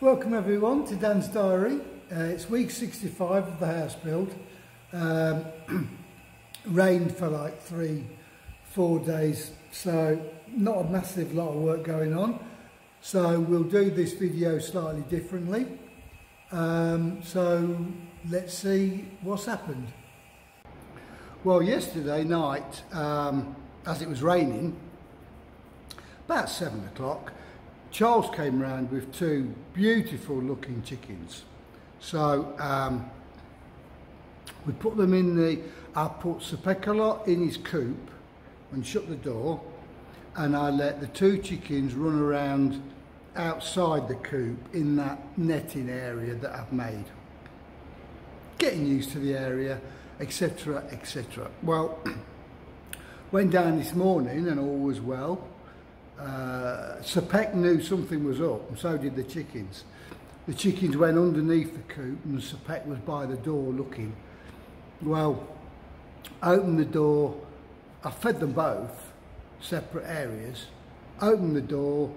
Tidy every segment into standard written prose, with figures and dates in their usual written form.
Welcome everyone to Dan's Diary. It's week 65 of the house build. Rained for like 3-4 days, so not a massive lot of work going on. So we'll do this video slightly differently. So let's see what's happened. Well, yesterday night, as it was raining, about 7 o'clock, Charles came round with two beautiful looking chickens. So we put them in I put Sepekalot in his coop and shut the door, and I let the two chickens run around outside the coop in that netting area that I've made. Getting used to the area, etc, etc. Well, went down this morning and all was well. Sepek knew something was up, and so did the chickens. The chickens went underneath the coop and Sepek was by the door looking. Well, opened the door, I fed them both, separate areas, opened the door,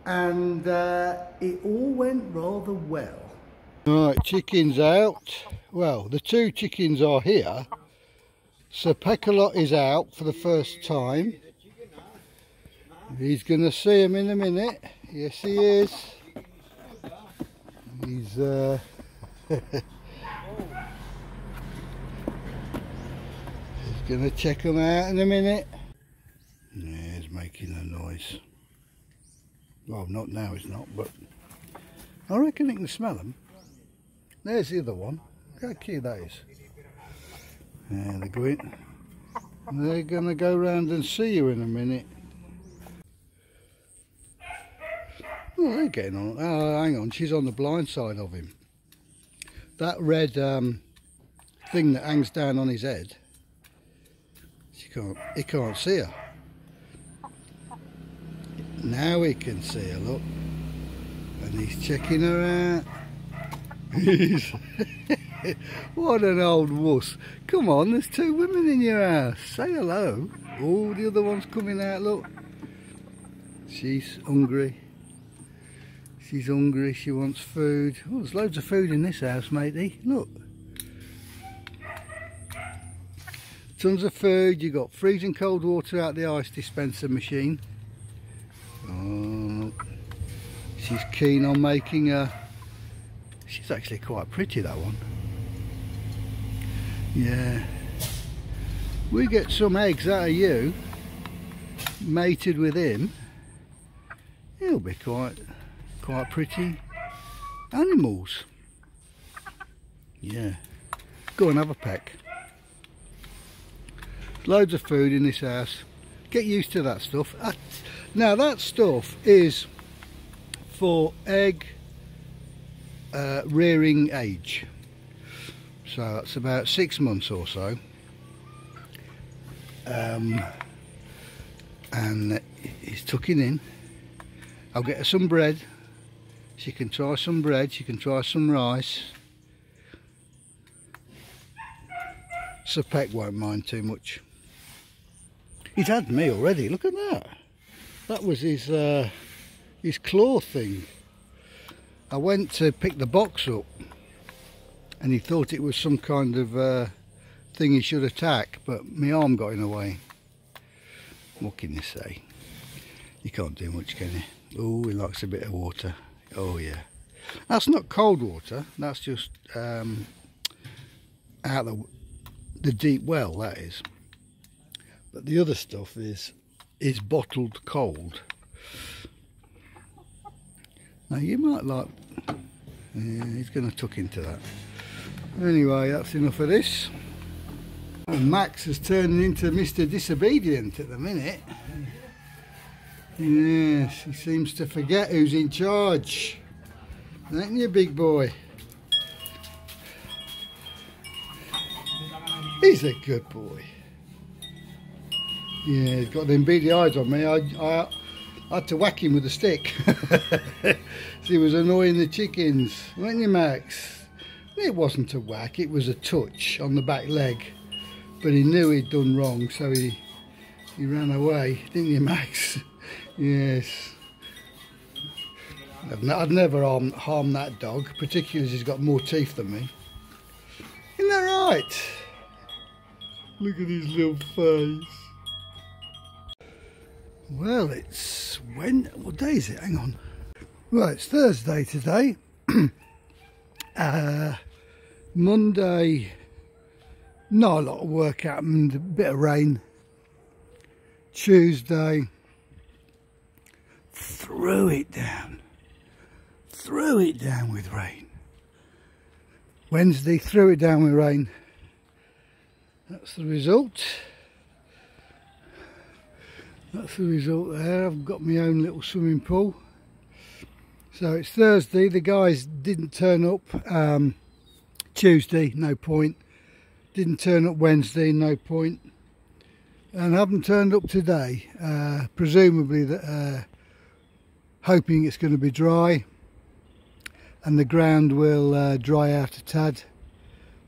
and it all went rather well. Right, chickens out. Well, the two chickens are here. Sepekalot is out for the first time. He's going to see him in a minute. Yes, he is. He's he's going to check him out in a minute. Yeah, he's making a noise. Well, not now, it's not, but I reckon he can smell them. There's the other one. Look how cute that is. Yeah, they're going. They're going to go round and see you in a minute. Oh, they're getting on. Oh, hang on, she's on the blind side of him. That red thing that hangs down on his head, he can't see her. Now he can see her, look. And he's checking her out. What an old wuss. Come on, there's two women in your house. Say hello. Oh, the other one's coming out, look. She's hungry. She's hungry, she wants food. Oh, there's loads of food in this house, matey. Look. Tons of food. You've got freezing cold water out the ice dispenser machine. Oh, she's keen on making a... She's actually quite pretty, that one. Yeah. We get some eggs out of you, mated with him. He'll be quite pretty animals. Yeah. Go and have a peck. Loads of food in this house. Get used to that stuff. Now that stuff is for egg rearing age. So that's about 6 months or so. And he's tucking in. I'll get her some bread. She can try some bread, she can try some rice. Sepek won't mind too much. He's had me already, look at that. That was his claw thing. I went to pick the box up and he thought it was some kind of thing he should attack, but my arm got in the way. What can you say? You can't do much, can you? Oh, he likes a bit of water. Oh yeah, that's not cold water, that's just out the deep well, that is. But the other stuff is bottled cold. Now you might like... Yeah, he's going to tuck into that. Anyway, that's enough of this. And Max is turning into Mr. Disobedient at the minute. Yes, he seems to forget who's in charge. Ain't you, big boy? He's a good boy. Yeah, he's got them beady eyes on me. I had to whack him with a stick. He was annoying the chickens, weren't you, Max? It wasn't a whack, it was a touch on the back leg. But he knew he'd done wrong, so he ran away, didn't you, Max? Yes. I'd never harm that dog, particularly as he's got more teeth than me. Isn't that right? Look at his little face. Well, what day is it? Hang on. Right, it's Thursday today. Monday, not a lot of work happened, a bit of rain. Tuesday, threw it down with rain. Wednesday, threw it down with rain. That's the result. That's the result there. I've got my own little swimming pool. So it's Thursday. The guys didn't turn up Tuesday, no point. Didn't turn up Wednesday, no point. And haven't turned up today. Presumably that hoping it's going to be dry and the ground will dry out a tad,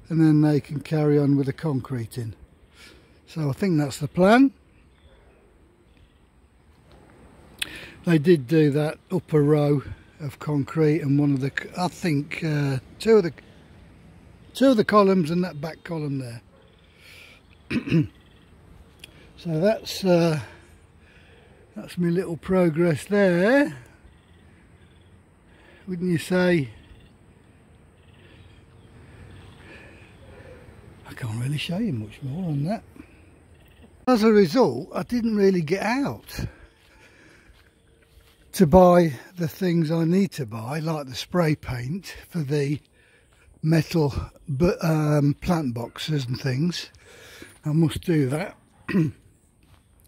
and then they can carry on with the concreting. So I think that's the plan. They did do that upper row of concrete and one of the, I think, two of the columns and that back column there. So that's my little progress there, wouldn't you say? I can't really show you much more on that. As a result, I didn't really get out to buy the things I need to buy, like the spray paint for the metal plant boxes and things. I must do that. And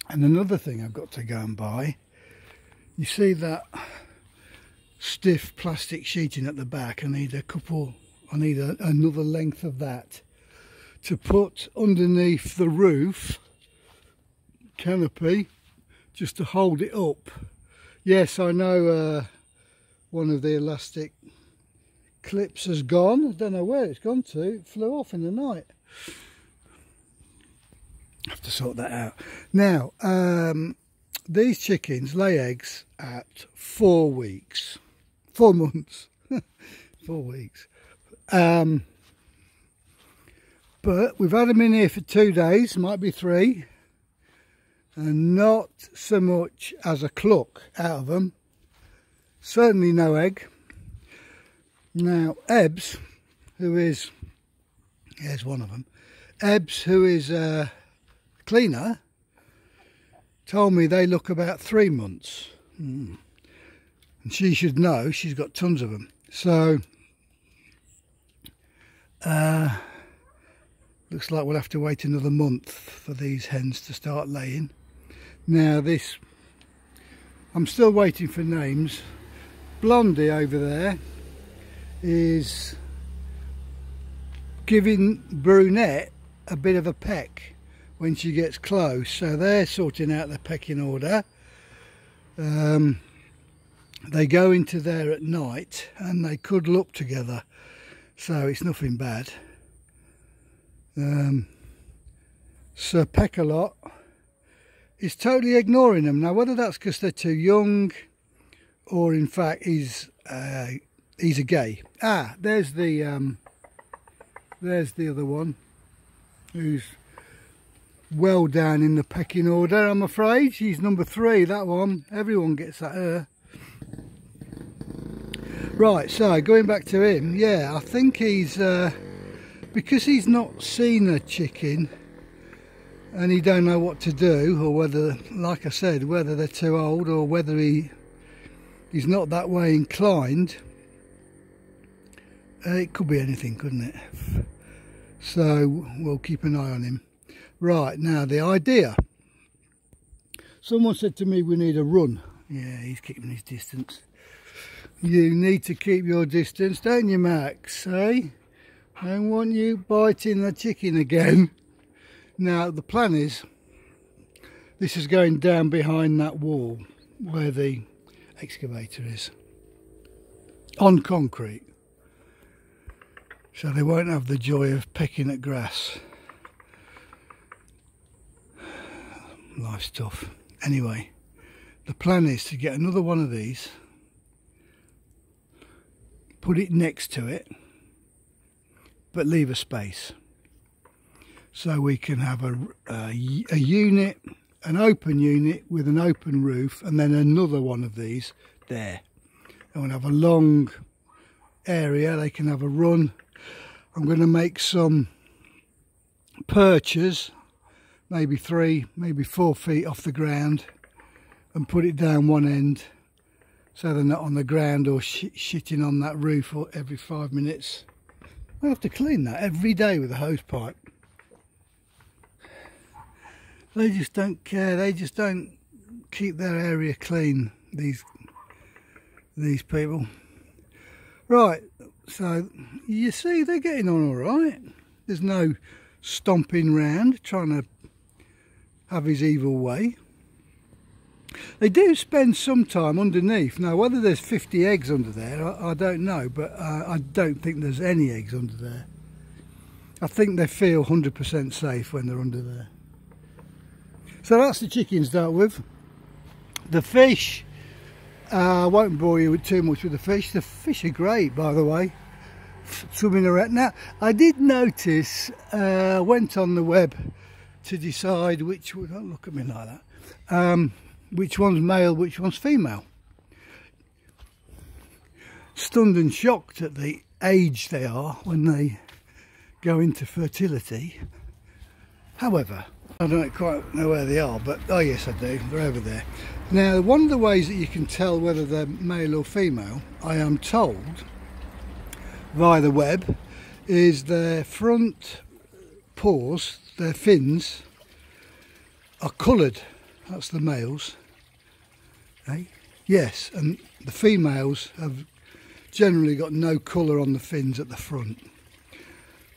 another thing I've got to go and buy, you see that stiff plastic sheeting at the back? I need another length of that to put underneath the roof canopy, just to hold it up. Yes, I know one of the elastic clips has gone. I don't know where it's gone to. It flew off in the night. I have to sort that out. Now, these chickens lay eggs at 4 weeks. 4 months. 4 weeks. But we've had them in here for 2 days, might be 3. And not so much as a cluck out of them. Certainly no egg. Now Ebbs, who is, here's one of them, Ebbs, who is a cleaner, told me they look about 3 months. And she should know, she's got tons of them. So looks like we'll have to wait another month for these hens to start laying. Now this, I'm still waiting for names. Blondie over there is giving Brunette a bit of a peck when she gets close, so they're sorting out the pecking order. They go into there at night and they cuddle up together, so it's nothing bad. Sir Peck-a-Lot is totally ignoring them. Now whether that's because they're too young or in fact he's a gay. There's the other one who's well down in the pecking order, I'm afraid. She's number 3, that one. Everyone gets at her. Right, so going back to him, yeah, I think he's because he's not seen a chicken and he don't know what to do, or whether, like I said, whether they're too old or whether he's not that way inclined. It could be anything, couldn't it? So we'll keep an eye on him. Right, now the idea. Someone said to me we need a run. Yeah, he's keeping his distance. You need to keep your distance, don't you, Max? Eh? I don't want you biting the chicken again. Now the plan is, this is going down behind that wall where the excavator is, on concrete, so they won't have the joy of pecking at grass. Life's tough. Anyway, the plan is to get another one of these, put it next to it, but leave a space. So we can have a unit, an open unit with an open roof, and then another one of these there. And we'll have a long area, they can have a run. I'm going to make some perches, maybe 3, maybe 4 feet off the ground, and put it down one end so they're not on the ground or shitting on that roof every 5 minutes. I have to clean that every day with a hose pipe. They just don't care, they just don't keep their area clean, these people. Right, so you see they're getting on all right. There's no stomping round trying to have his evil way. They do spend some time underneath. Now whether there's 50 eggs under there, I don't know, but I don't think there's any eggs under there. I think they feel 100% safe when they're under there. So that's the chickens dealt with. The fish, I won't bore you with too much with the fish. The fish are great, by the way, swimming around. Now, I did notice, went on the web to decide which, don't look at me like that, which one's male, which one's female. Stunned and shocked at the age they are when they go into fertility. However, I don't quite know where they are, but oh yes I do, they're over there. Now one of the ways that you can tell whether they're male or female, I am told via the web, is their front paws, their fins, are coloured. That's the males. Hey? Yes, and the females have generally got no colour on the fins at the front.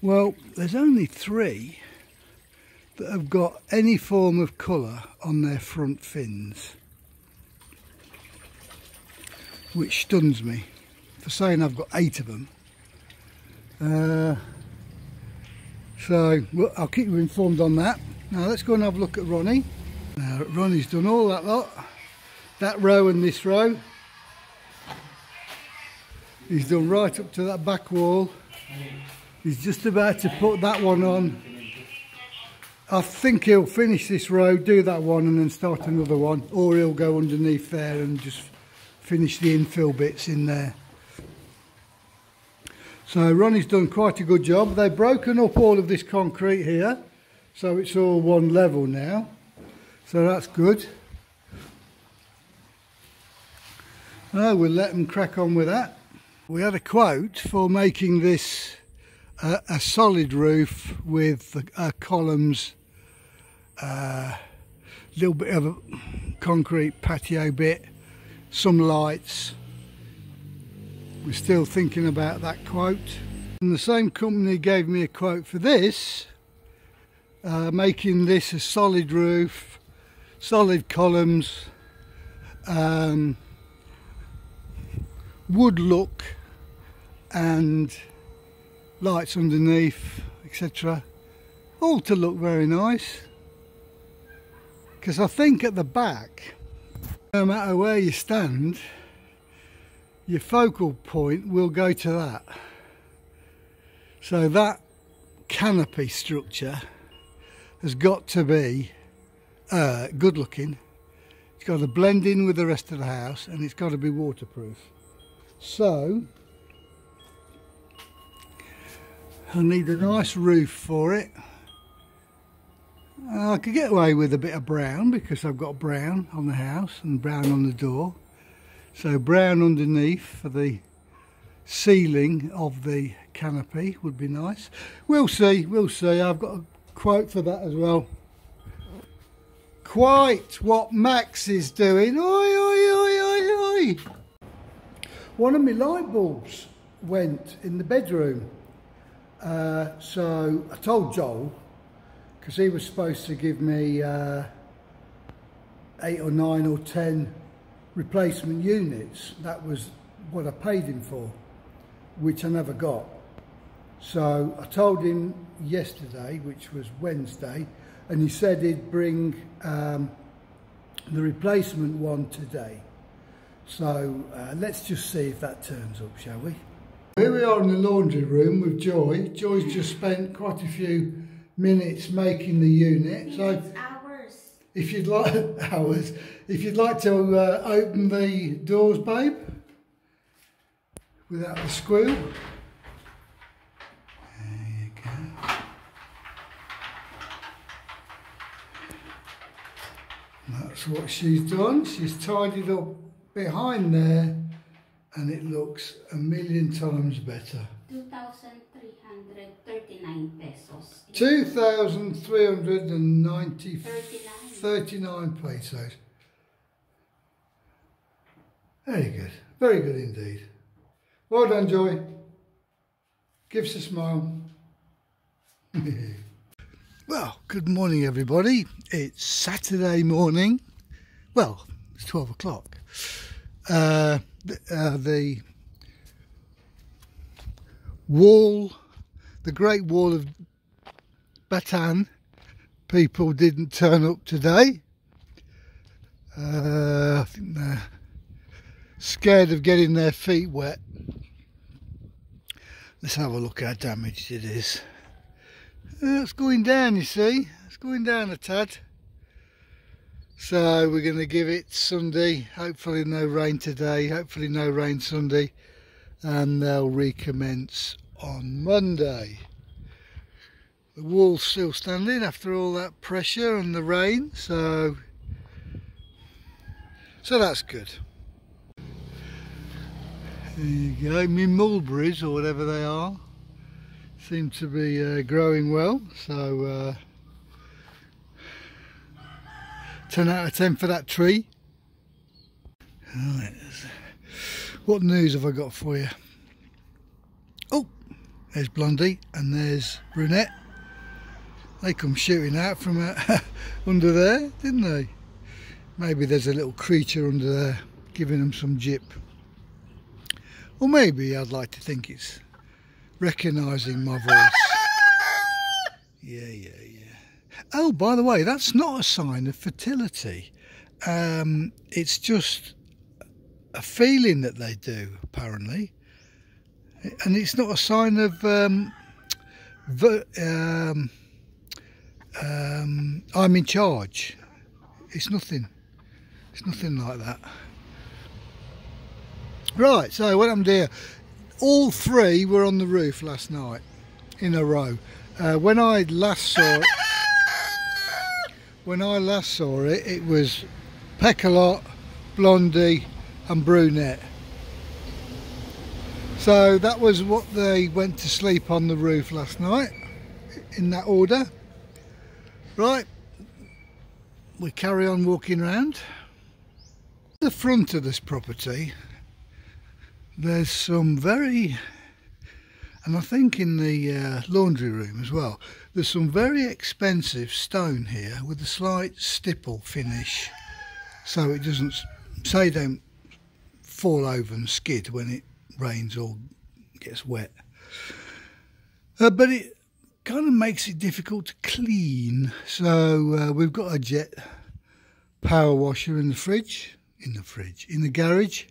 Well, there's only 3 that have got any form of colour on their front fins, which stuns me for saying I've got 8 of them. So well, I'll keep you informed on that. Now let's go and have a look at Ronnie. Now Ronnie's done all that lot, that row and this row. He's done right up to that back wall. He's just about to put that one on. I think he'll finish this row, do that one and then start another one, or he'll go underneath there and just finish the infill bits in there. So Ronnie's done quite a good job. They've broken up all of this concrete here, so it's all one level now, so that's good. We'll let them crack on with that. We had a quote for making this a solid roof with columns, little bit of a concrete patio bit, some lights. We're still thinking about that quote. And the same company gave me a quote for this, making this a solid roof, solid columns, wood look and lights underneath, etc. All to look very nice. Because I think at the back, no matter where you stand, your focal point will go to that. So that canopy structure has got to be good looking. It's got to blend in with the rest of the house and it's got to be waterproof. So I need a nice roof for it. I could get away with a bit of brown because I've got brown on the house and brown on the door. So brown underneath for the ceiling of the canopy would be nice. We'll see, we'll see. I've got a quote for that as well. Quite what Max is doing. Oi, oi, oi, oi, oi. One of my light bulbs went in the bedroom. So I told Joel, because he was supposed to give me 8 or 9 or 10 replacement units. That was what I paid him for, which I never got. So I told him yesterday, which was Wednesday, and he said he'd bring the replacement one today. So let's just see if that turns up, shall we? Here we are in the laundry room with Joy. Joy's just spent quite a few minutes making the unit. So hours. If you'd like if you'd like to open the doors, babe, without the squeal. There you go. That's what she's done. She's tidied up behind there, and it looks a million times better. 2,339 pesos. 2,339 pesos. Very good. Very good indeed. Well done, Joy. Give us a smile. Well, good morning, everybody. It's Saturday morning. Well, it's 12 o'clock. The wall, the Great Wall of Bataan people didn't turn up today. I think they're scared of getting their feet wet. Let's have a look how damaged it is. It's going down, you see. It's going down a tad. So we're going to give it Sunday. Hopefully no rain today. Hopefully no rain Sunday. And they'll recommence on Monday. The wall's still standing after all that pressure and the rain. So that's good. There you go. My mulberries, or whatever they are, seem to be growing well, so 10 out of 10 for that tree. Right. What news have I got for you? Oh, there's Blondie and there's Brunette. They come shooting out from under there, didn't they? Maybe there's a little creature under there giving them some jip. Or maybe I'd like to think it's recognising my voice. Yeah. Oh, by the way, that's not a sign of fertility. It's just a feeling that they do, apparently. And it's not a sign of I'm in charge. It's nothing like that. Right, so what happened here? All three were on the roof last night in a row. When I last saw it, it was Peckalot, Blondie and Brunette. So that was what they went to sleep on the roof last night, in that order. Right, we carry on walking around. The front of this property, there's some very, and I think in the laundry room as well, there's some very expensive stone here with a slight stipple finish, so it doesn't, say, don't fall over and skid when it rains or gets wet. But it kind of makes it difficult to clean, so we've got a jet power washer in the garage.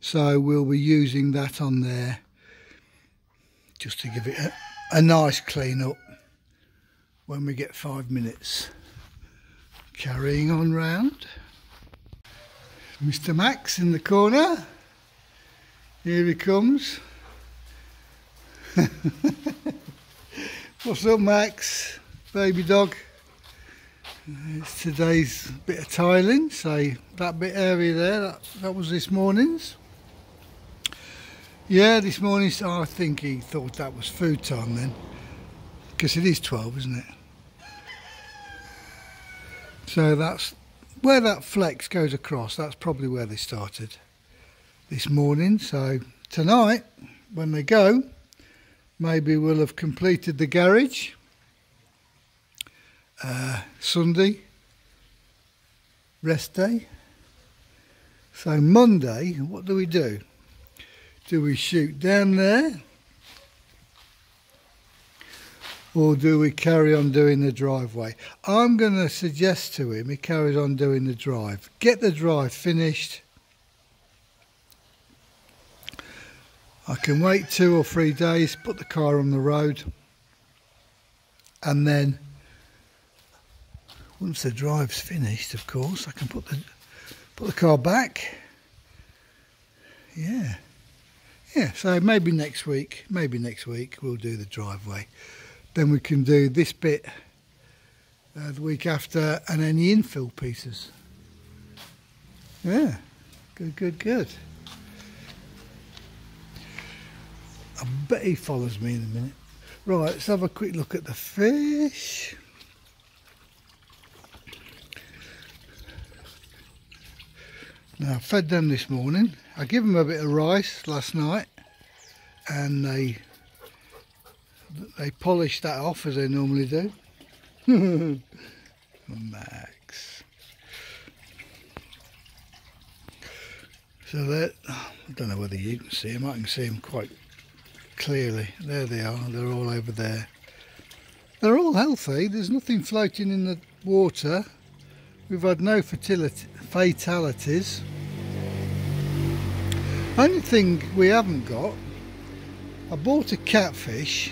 So we'll be using that on there just to give it a nice clean up when we get 5 minutes. Carrying on round. Mr. Max in the corner. Here he comes. What's up, Max? Baby dog. It's today's bit of tiling, so that bit area there, that was this morning's. Yeah, this morning, I think he thought that was food time then, because it is 12, isn't it? So that's where that flex goes across. That's probably where they started this morning. So tonight, when they go, maybe we'll have completed the garage. Sunday, rest day. So Monday, what do we do? Do we shoot down there? Or do we carry on doing the driveway? I'm going to suggest to him he carries on doing the drive. Get the drive finished. I can wait 2 or 3 days, put the car on the road, and then once the drive's finished, of course, I can put the car back. Yeah, so maybe next week we'll do the driveway. Then we can do this bit the week after, and any infill pieces. Yeah, good. I bet he follows me in a minute. Right, let's have a quick look at the fish. Now, I fed them this morning. I gave them a bit of rice last night, and they polished that off as they normally do. Max. So that, I don't know whether you can see them. I can see them quite clearly. There they are. They're all over there. They're all healthy. There's nothing floating in the water. We've had no fatalities. Only thing we haven't got, I bought a catfish.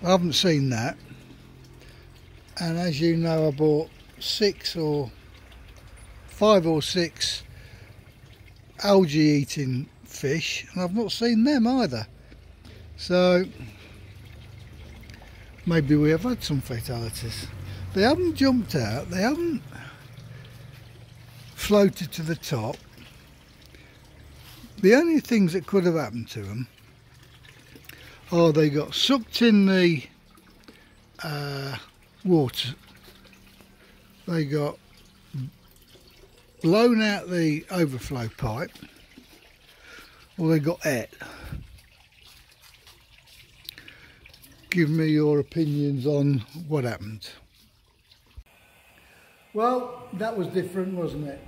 I haven't seen that. And as you know, I bought 5 or 6 algae eating fish, and I've not seen them either. So maybe we have had some fatalities. They haven't jumped out, they haven't floated to the top. The only things that could have happened to them are they got sucked in the water, they got blown out the overflow pipe, or they got ate. Give me your opinions on what happened. Well, that was different, wasn't it?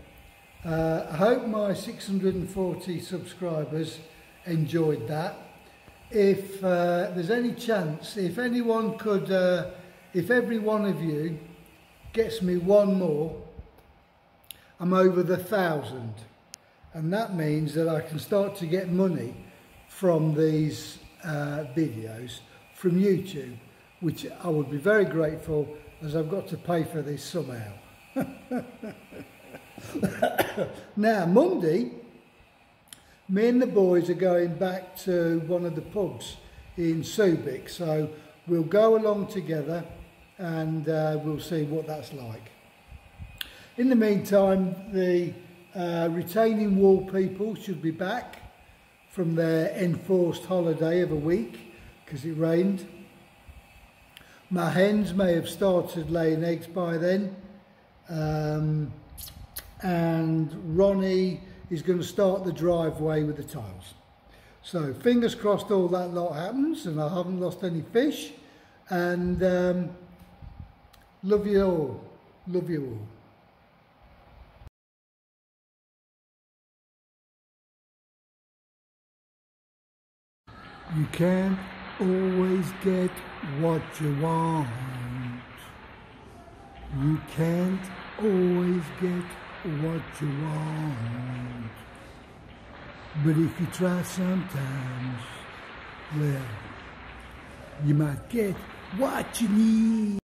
I hope my 640 subscribers enjoyed that. If there's any chance, if anyone could, if every one of you gets me one more, I'm over the 1,000. And that means that I can start to get money from these videos from YouTube, which I would be very grateful, as I've got to pay for this somehow. Now, Monday, me and the boys are going back to one of the pubs in Subic, so we'll go along together and we'll see what that's like. In the meantime, the retaining wall people should be back from their enforced holiday of a week because it rained. My hens may have started laying eggs by then. And Ronnie is going to start the driveway with the tiles. So fingers crossed all that lot happens and I haven't lost any fish. And love you all. Love you all. You can't always get what you want. You can't always get what you want. But if you try sometimes, well, you might get what you need.